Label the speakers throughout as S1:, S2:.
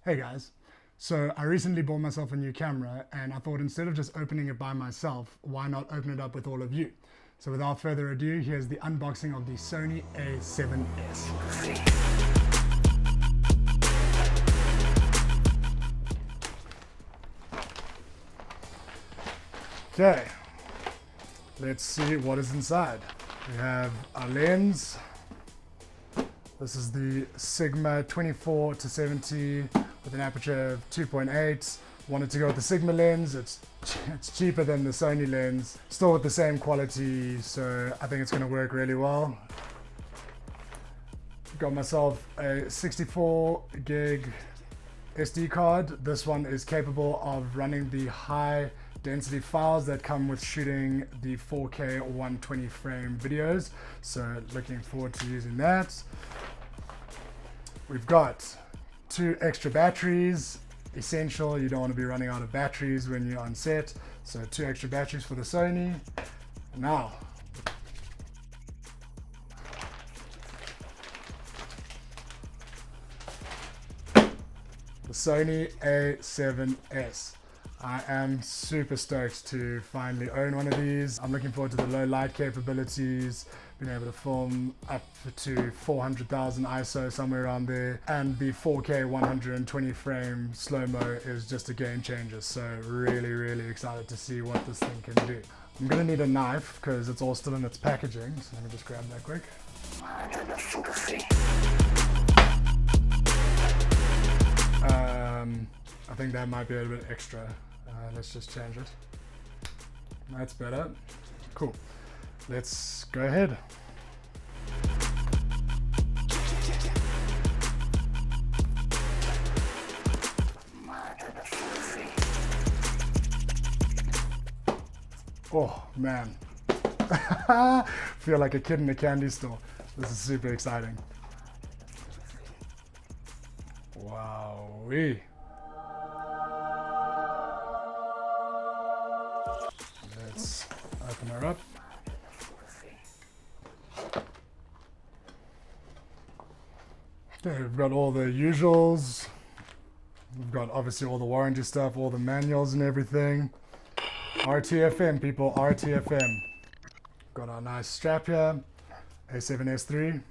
S1: Hey guys, so I recently bought myself a new camera and I thought instead of just opening it by myself, why not open it up with all of you? So without further ado, here's the unboxing of the Sony A7S. Okay, let's see what is inside. We have our lens. This is the Sigma 24 to 70 with an aperture of 2.8. Wanted to go with the Sigma lens. It's cheaper than the Sony lens, still with the same quality, so I think it's going to work really well. Got myself a 64 gig SD card. This one is capable of running the high density files that come with shooting the 4K 120 frame videos, so looking forward to using that. We've got 2 extra batteries, essential. You don't want to be running out of batteries when you're on set, so 2 extra batteries for the Sony. Now the Sony A7S. I am super stoked to finally own one of these. I'm looking forward to the low light capabilities, being able to film up to 400,000 ISO, somewhere around there, and the 4K 120 frame slow-mo is just a game changer, so really excited to see what this thing can do. I'm gonna need a knife because it's all still in its packaging, so let me just grab that quick. I think that might be a bit extra. Let's just change it. That's better. Cool. Let's go ahead. Oh man. Feel like a kid in a candy store. This is super exciting. Wowee. Let's open her up. Okay, we've got all the usuals. We've got obviously all the warranty stuff, all the manuals and everything. RTFM, people, RTFM. Got our nice strap here, A7S3.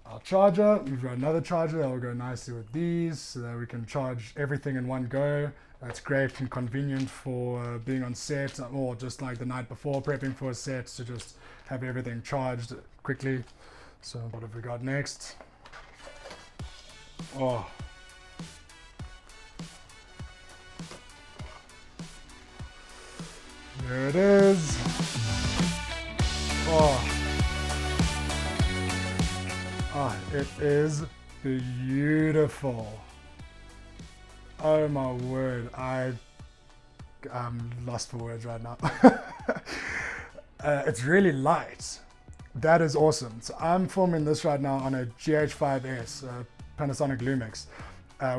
S1: Our charger, we've got another charger that will go nicely with these so that we can charge everything in one go. That's great and convenient for being on set, or just like the night before prepping for a set, to just have everything charged quickly. So what have we got next? Oh, there it is. Oh, it is beautiful. Oh my word, I'm lost for words right now. It's really light. That is awesome. So I'm filming this right now on a GH5S Panasonic Lumix,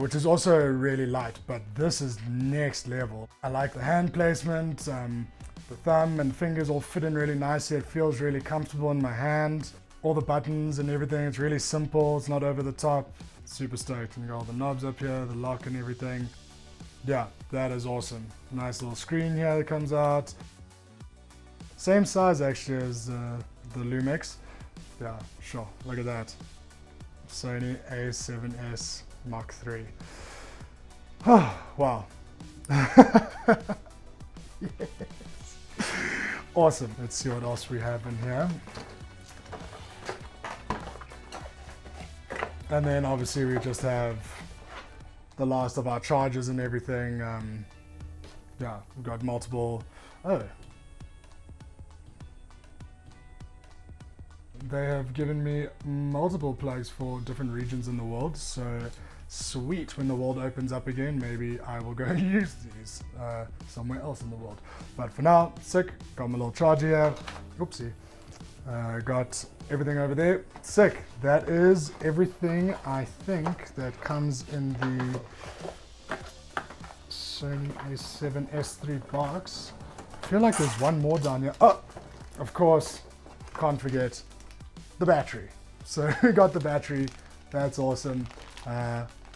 S1: which is also really light, but this is next level. I like the hand placement, the thumb and fingers all fit in really nicely. It feels really comfortable in my hand. All the buttons and everything, it's really simple, it's not over the top. Super stoked. And you got all the knobs up here, the lock and everything. Yeah, that is awesome. Nice little screen here that comes out. Same size actually as the Lumix. Yeah, sure, look at that. Sony A7S Mark III. Oh, wow. Yes. Awesome. Let's see what else we have in here. And then obviously we just have the last of our chargers and everything. Yeah, we've got multiple. Oh. They have given me multiple plugs for different regions in the world. So sweet, when the world opens up again, maybe I will go use these somewhere else in the world. But for now, sick. Got my little charger here. Oopsie. Got everything over there. Sick. That is everything I think that comes in the Sony A7S3 box. I feel like there's one more down here. Oh, of course, can't forget the battery. So we got the battery. That's awesome.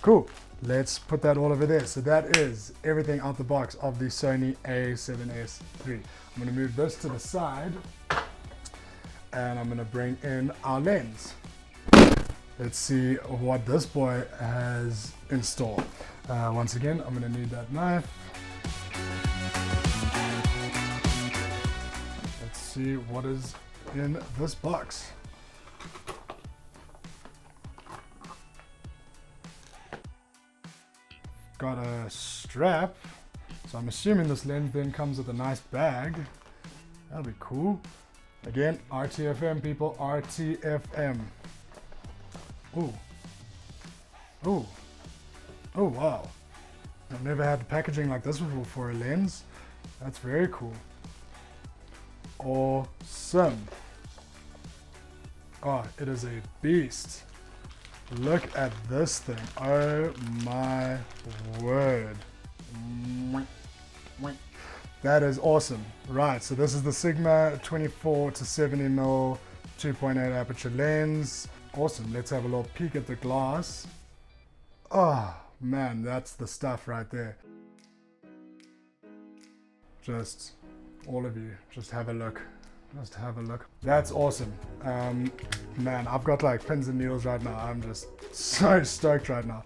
S1: Cool. Let's put that all over there. So that is everything out the box of the Sony A7S3. I'm going to move this to the side and I'm going to bring in our lens. Let's see what this boy has in store. Once again, I'm going to need that knife. Let's see what is in this box. Got a strap, so I'm assuming this lens then comes with a nice bag. That'll be cool. Again, RTFM people, RTFM. Ooh. Ooh. Oh wow. I've never had packaging like this before for a lens. That's very cool. Awesome. Oh, it is a beast. Look at this thing. Oh my word. That is awesome. Right, so this is the Sigma 24 to 70mm 2.8 aperture lens. Awesome. Let's have a little peek at the glass. Oh man, that's the stuff right there. Just all of you, just have a look. Just have a look. That's awesome. Man, I've got like pins and needles right now. I'm just so stoked right now.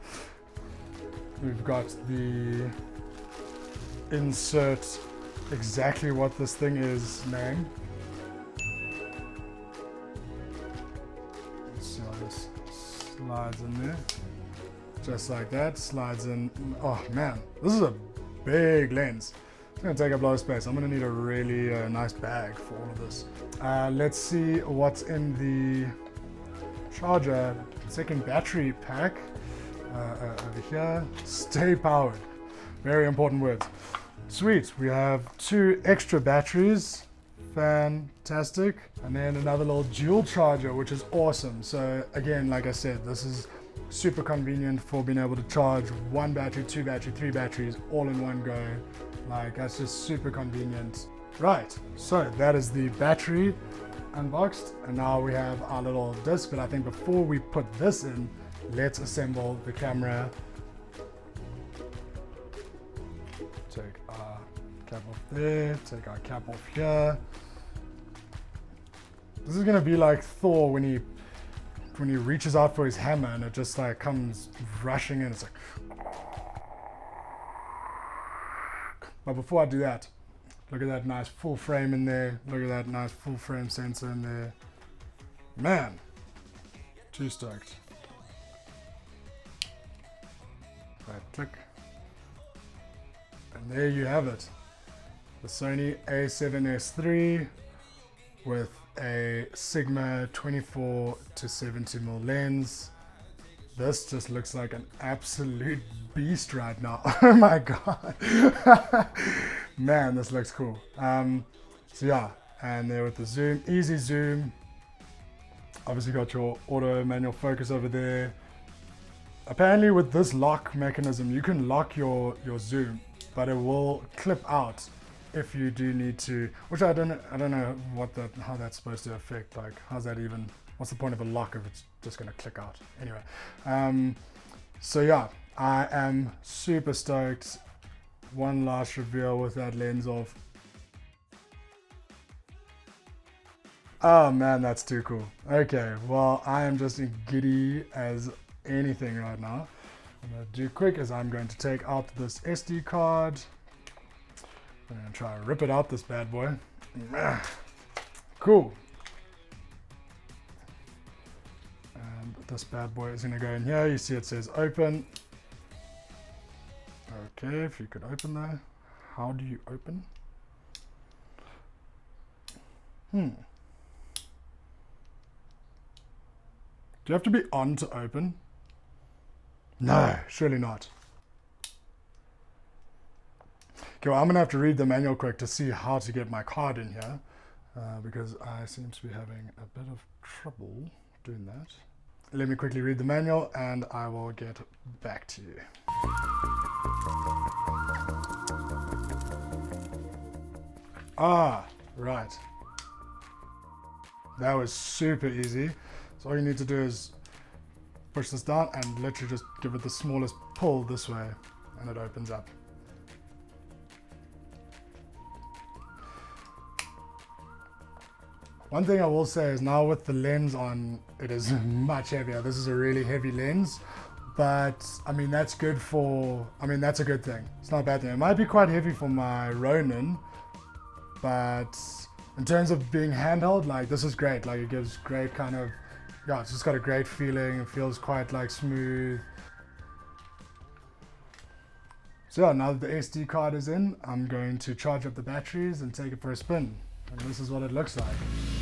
S1: We've got the insert exactly what this thing is name. Let's see how this slides in there. Just like that, slides in. Oh man, this is a big lens. It's going to take up a lot of space. I'm going to need a really nice bag for all of this. Let's see what's in the charger. Second battery pack over here. Stay powered. Very important words. Sweet. We have 2 extra batteries. Fantastic. And then another little dual charger, which is awesome. So again, like I said, this is super convenient for being able to charge 1 battery, 2 batteries, 3 batteries all in one go. Like, that's just super convenient. Right, so that is the battery unboxed, and now we have our little disc. But I think before we put this in, let's assemble the camera. Take our cap off there, take our cap off here. This is gonna be like Thor when he reaches out for his hammer and it just like comes rushing in. It's like. But before I do that, look at that nice full frame in there. Look at that nice full frame sensor in there. Man, too stoked. Right click. And there you have it. The Sony A7S3 with a Sigma 24 to 70mm lens. This just looks like an absolute beast right now. Oh my god. Man, this looks cool. So yeah, and there with the zoom, easy zoom. Obviously got your auto manual focus over there. Apparently with this lock mechanism, you can lock your zoom, but it will clip out if you do need to, which I don't know how that's supposed to affect. Like, how's that even? What's the point of a lock if it's just going to click out? Anyway, so yeah, I am super stoked. One last reveal with that lens off. Oh man, that's too cool. Okay, well, I am just giddy as anything right now. I'm going to do quick as I'm going to take out this SD card. I'm going to try and rip it out, this bad boy. Cool. And this bad boy is going to go in here. You see it says open. Okay, if you could open that. How do you open? Do you have to be on to open? No, surely not. Okay, well, I'm gonna have to read the manual quick to see how to get my card in here, because I seem to be having a bit of trouble doing that. Let me quickly read the manual and I will get back to you. Ah, right. That was super easy. So all you need to do is push this down and literally just give it the smallest pull this way and it opens up. One thing I will say is now with the lens on, it is much heavier. This is a really heavy lens, but I mean, that's good for, I mean, that's a good thing. It's not a bad thing. It might be quite heavy for my Ronin, but in terms of being handheld, like this is great. Like it gives great kind of, yeah, it's just got a great feeling. It feels quite like smooth. So yeah, now that the SD card is in, I'm going to charge up the batteries and take it for a spin. And this is what it looks like.